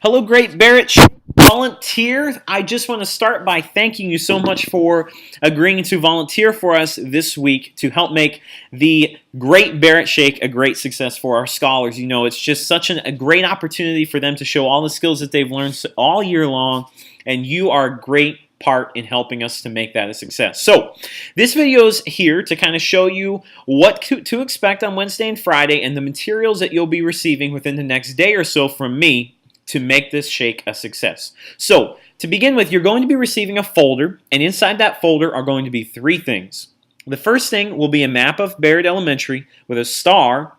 Hello, great Barrett volunteer. I just want to start by thanking you so much for agreeing to volunteer for us this week to help make the Great Barrett Shake a great success for our scholars. You know, it's just such a great opportunity for them to show all the skills that they've learned all year long, and you are a great part in helping us to make that a success. So this video is here to kind of show you what to expect on Wednesday and Friday and the materials that you'll be receiving within the next day or so from me to make this shake a success. So to begin with, you're going to be receiving a folder, and inside that folder are going to be three things. The first thing will be a map of Barrett Elementary with a star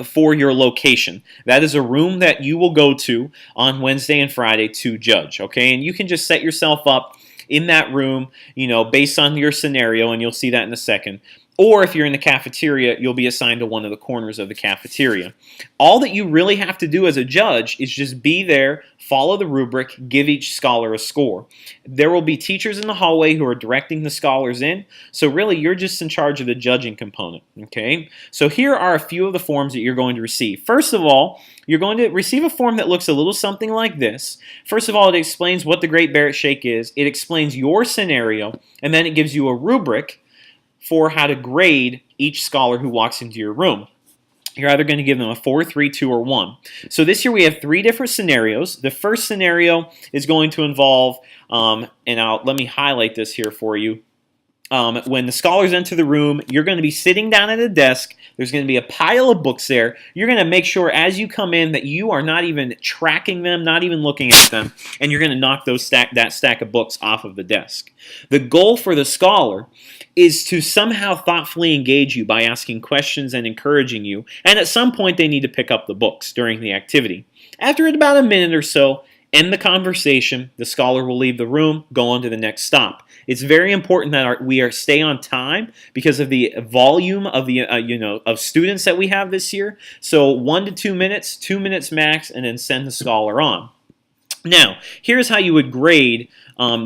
for your location. That is a room that you will go to on Wednesday and Friday to judge, okay? And you can just set yourself up in that room, you know, based on your scenario, and you'll see that in a second. Or if you're in the cafeteria, you'll be assigned to one of the corners of the cafeteria. All that you really have to do as a judge is just be there, follow the rubric, give each scholar a score. There will be teachers in the hallway who are directing the scholars in, so really you're just in charge of the judging component, okay? So here are a few of the forms that you're going to receive. First of all, you're going to receive a form that looks a little something like this. First of all, it explains what the Great Barrett Shake is, it explains your scenario, and then it gives you a rubric for how to grade each scholar who walks into your room. You're either going to give them a 4, 3, 2, or 1. So this year we have three different scenarios. The first scenario is going to involve, let me highlight this here for you. When the scholars enter the room, you're going to be sitting down at a desk. There's going to be a pile of books there. You're going to make sure as you come in that you are not even tracking them, not even looking at them, and you're going to knock that stack of books off of the desk. The goal for the scholar is to somehow thoughtfully engage you by asking questions and encouraging you, and at some point they need to pick up the books during the activity. After about a minute or so, end the conversation, the scholar will leave the room, go on to the next stop. It's very important that we stay on time because of the volume of the of students that we have this year. So 1 to 2 minutes, 2 minutes max, and then send the scholar on. Now, here's how you would grade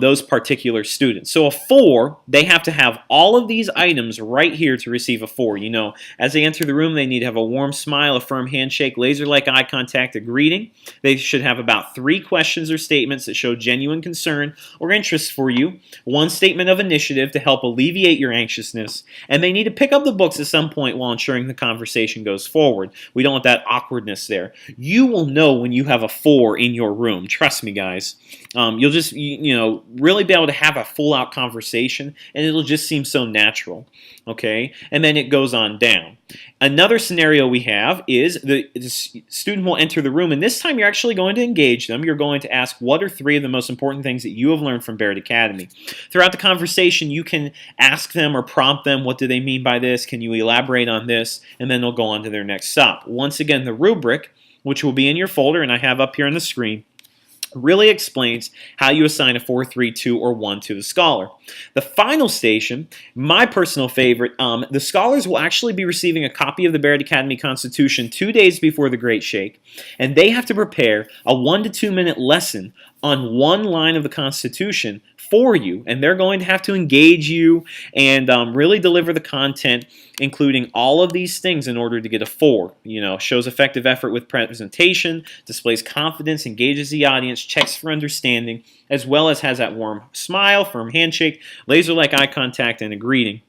those particular students. So a 4, they have to have all of these items right here to receive a 4. You know, as they enter the room, they need to have a warm smile, a firm handshake, laser-like eye contact, a greeting. They should have about 3 questions or statements that show genuine concern or interest for you, 1 statement of initiative to help alleviate your anxiousness, and they need to pick up the books at some point while ensuring the conversation goes forward. We don't want that awkwardness there. You will know when you have a 4 in your room. Trust me, guys. You'll just, really be able to have a full-out conversation, and it'll just seem so natural, okay? And then it goes on down. Another scenario we have is the student will enter the room, and this time you're actually going to engage them. You're going to ask, what are 3 of the most important things that you have learned from Barrett Academy? Throughout the conversation, you can ask them or prompt them, what do they mean by this? Can you elaborate on this? And then they'll go on to their next stop. Once again, the rubric, which will be in your folder, and I have up here on the screen, really explains how you assign a 4, 3, 2, or 1 to the scholar. The final station, my personal favorite, the scholars will actually be receiving a copy of the Barrett Academy Constitution 2 days before the Great Shake, and they have to prepare a 1 to 2 minute lesson on 1 line of the Constitution for you, and they're going to have to engage you and really deliver the content, including all of these things in order to get a 4. You know, shows effective effort with presentation, displays confidence, engages the audience, checks for understanding, as well as has that warm smile, firm handshake, laser-like eye contact, and a greeting.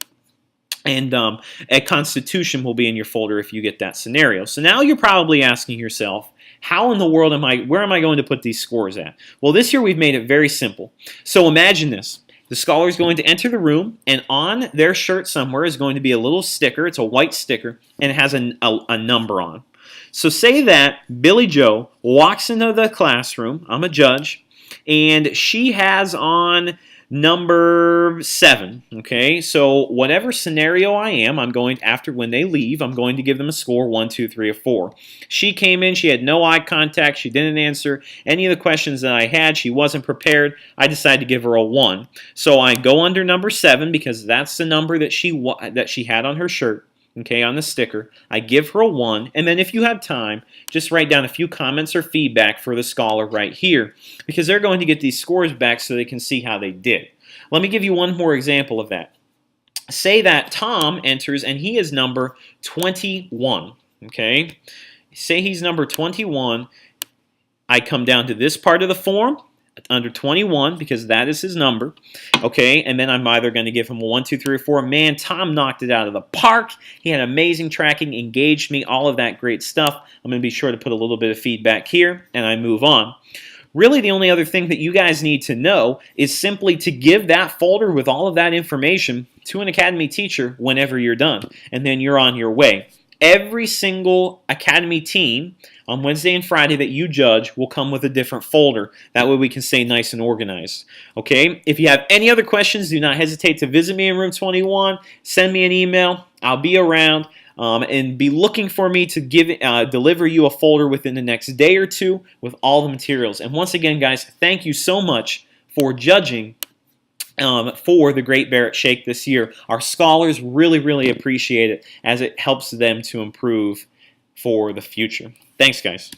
And a Constitution will be in your folder if you get that scenario. So now you're probably asking yourself, how in the world where am I going to put these scores at? Well, this year we've made it very simple. So imagine this. The scholar is going to enter the room, and on their shirt somewhere is going to be a little sticker. It's a white sticker, and it has a number on. So say that Billy Joe walks into the classroom. I'm a judge, and she has on number 7, okay? So whatever scenario I am, I'm going, after when they leave, I'm going to give them a score 1, 2, 3, or 4. She came in, she had no eye contact, she didn't answer any of the questions that I had, she wasn't prepared, I decided to give her a 1. So I go under number 7 because that's the number that she had on her shirt. Okay, on the sticker. I give her a 1, and then if you have time, just write down a few comments or feedback for the scholar right here, because they're going to get these scores back so they can see how they did. Let me give you one more example of that. Say that Tom enters, and he is number 21, okay? Say he's number 21. I come down to this part of the form, under 21, because that is his number. Okay, and then I'm either going to give him a 1, 2, 3, or 4. Man, Tom knocked it out of the park. He had amazing tracking, engaged me, all of that great stuff. I'm going to be sure to put a little bit of feedback here, and I move on. Really, the only other thing that you guys need to know is simply to give that folder with all of that information to an Academy teacher whenever you're done, and then you're on your way. Every single Academy team on Wednesday and Friday that you judge will come with a different folder. That way we can stay nice and organized. Okay? If you have any other questions, do not hesitate to visit me in room 21. Send me an email. I'll be around. And be looking for me to deliver you a folder within the next day or two with all the materials. And once again, guys, thank you so much for judging for the Great Barrett Shake this year. Our scholars really, really appreciate it as it helps them to improve for the future. Thanks, guys.